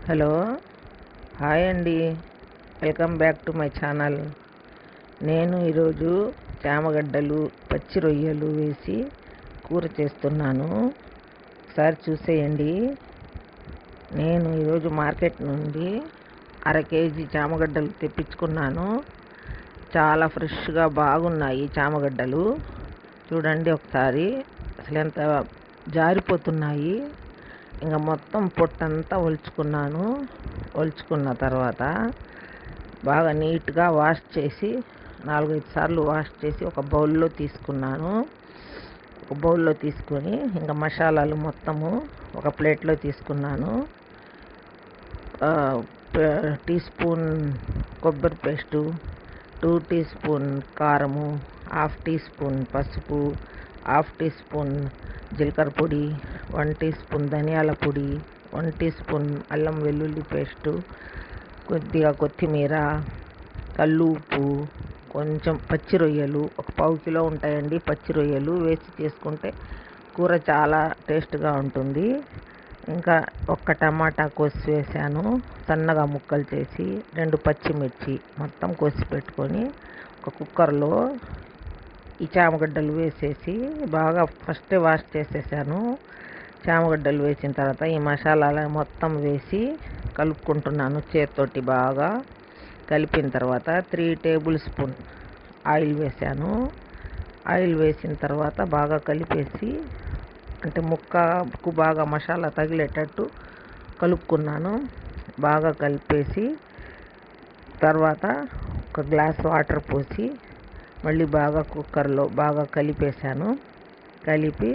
Hello, hi అండి. Welcome back to my channel. నేను ఈరోజు చామగడ్డలు, పచ్చి రొయ్యలు వేసి కూర చేస్తున్నాను. ఒకసారి చూసేయండి. నేను ఈరోజు మార్కెట్ నుండి 1/2 కేజీ చామగడ్డలు తెప్పించుకున్నాను. చాలా ఫ్రెష్గా బాగున్నాయి చామగడ్డలు. చూడండి ఒకసారి, అసలు ఎంత జారిపోతున్నాయి. ఇంకా మొత్తం పొట్టంతా ఒలుచుకున్న తర్వాత బాగా నీట్గా వాష్ చేసి 4-5 సార్లు వాష్ చేసి ఒక బౌల్లో తీసుకొని ఇంకా మసాలాలు మొత్తము ఒక ప్లేట్లో తీసుకున్నాను. టీ స్పూన్ కొబ్బరి పేస్టు, 2 టీ స్పూన్ కారము, 1/2 టీ స్పూన్ పసుపు, 1/2 టీ స్పూన్ జీలకర్ర పొడి, 1 టీ స్పూన్ ధనియాల పొడి, 1 టీ స్పూన్ అల్లం వెల్లుల్లి పేస్టు, కొద్దిగా కొత్తిమీర, కల్లు ఉప్పు, కొంచెం పచ్చి రొయ్యలు, ఒక 1/2 కిలో ఉంటాయండి పచ్చి రొయ్యలు వేసి చేసుకుంటే కూర చాలా టేస్ట్గా ఉంటుంది. ఇంకా 1 టమాటా కోసి వేసాను, సన్నగా ముక్కలు చేసి, 2 పచ్చిమిర్చి మొత్తం కోసి పెట్టుకొని ఒక కుక్కర్లో ఈ చామగడ్డలు వేసేసి బాగా ఫస్టే వాష్ చేసేసాను. చామగడ్డలు వేసిన తర్వాత ఈ మసాలాలు మొత్తం వేసి కలుపుకుంటున్నాను. చేతితోటి బాగా కలిపిన తర్వాత 3 టేబుల్ స్పూన్ ఆయిల్ వేసాను. ఆయిల్ వేసిన తర్వాత బాగా కలిపేసి, అంటే ముక్కకు బాగా మసాలా తగిలేటట్టు కలుపుకున్నాను. బాగా కలిపేసి తర్వాత ఒక గ్లాస్ వాటర్ పోసి మళ్ళీ బాగా కుక్కర్లో బాగా కలిపేసాను. కలిపి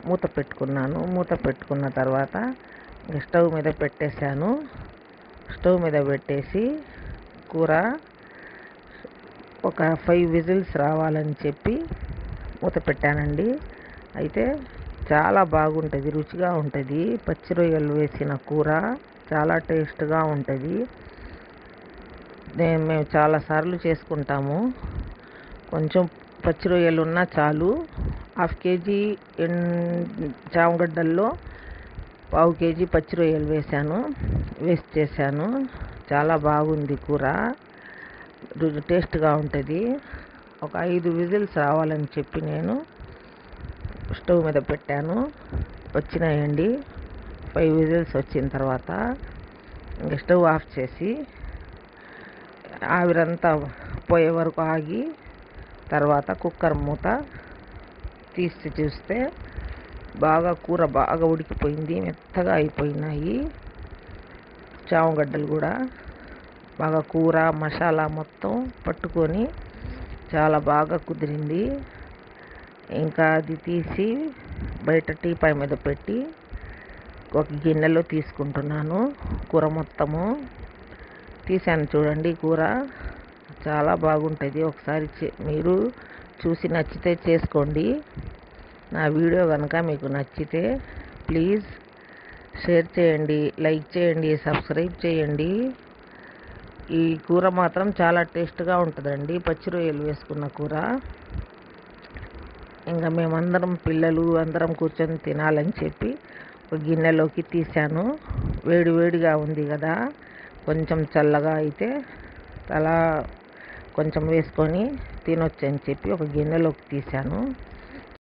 మూత పెట్టుకున్నాను. మూత పెట్టుకున్న తర్వాత స్టవ్ మీద పెట్టేశాను. స్టవ్ మీద పెట్టేసి కూర ఒక 5 విజిల్స్ రావాలని చెప్పి మూత పెట్టానండి. అయితే చాలా బాగుంటుంది, రుచిగా ఉంటుంది. పచ్చి రొయ్యలు వేసిన కూర చాలా టేస్ట్గా ఉంటుంది. మేము చాలాసార్లు చేసుకుంటాము. కొంచెం పచ్చి రొయ్యలు ఉన్నా చాలు. 1/2 కేజీ చామగడ్డల్లో 1/2 కేజీ పచ్చి రొయ్యలు వేసి చేశాను. చాలా బాగుంది కూర, టేస్ట్గా ఉంటుంది. ఒక 5 విజిల్స్ రావాలని చెప్పి నేను స్టవ్ మీద పెట్టాను. వచ్చినాయండి 5 విజిల్స్. వచ్చిన తర్వాత ఇంక స్టవ్ ఆఫ్ చేసి ఆవిరంతా పోయే వరకు ఆగి తర్వాత కుక్కర్ మూత తీసి చూస్తే కూర బాగా ఉడికిపోయింది, మెత్తగా అయిపోయినాయి. చామగడ్డలు కూడా బాగా కూర మసాలా మొత్తం పట్టుకొని చాలా బాగా కుదిరింది. ఇంకా అది తీసి బయట టీపాయ్ మీద పెట్టి ఒక గిన్నెలో తీసుకుంటున్నాను. కూర మొత్తము తీసాను. చూడండి, కూర చాలా బాగుంటుంది. ఒకసారి మీరు చూసి నచ్చితే చేసుకోండి. నా వీడియో కనుక మీకు నచ్చితే ప్లీజ్ షేర్ చేయండి, లైక్ చేయండి, సబ్స్క్రైబ్ చేయండి. ఈ కూర మాత్రం చాలా టేస్ట్గా ఉంటుందండి, పచ్చి రొయ్యలు వేసుకున్న కూర. ఇంకా మేమందరం పిల్లలు అందరం కూర్చొని తినాలని చెప్పి ఒక గిన్నెలోకి తీసాను. వేడిగా ఉంది కదా, కొంచెం చల్లగా అయితే అలా కొంచెం వేసుకొని తినొచ్చు అని చెప్పి ఒక గిన్నెలోకి తీసాను.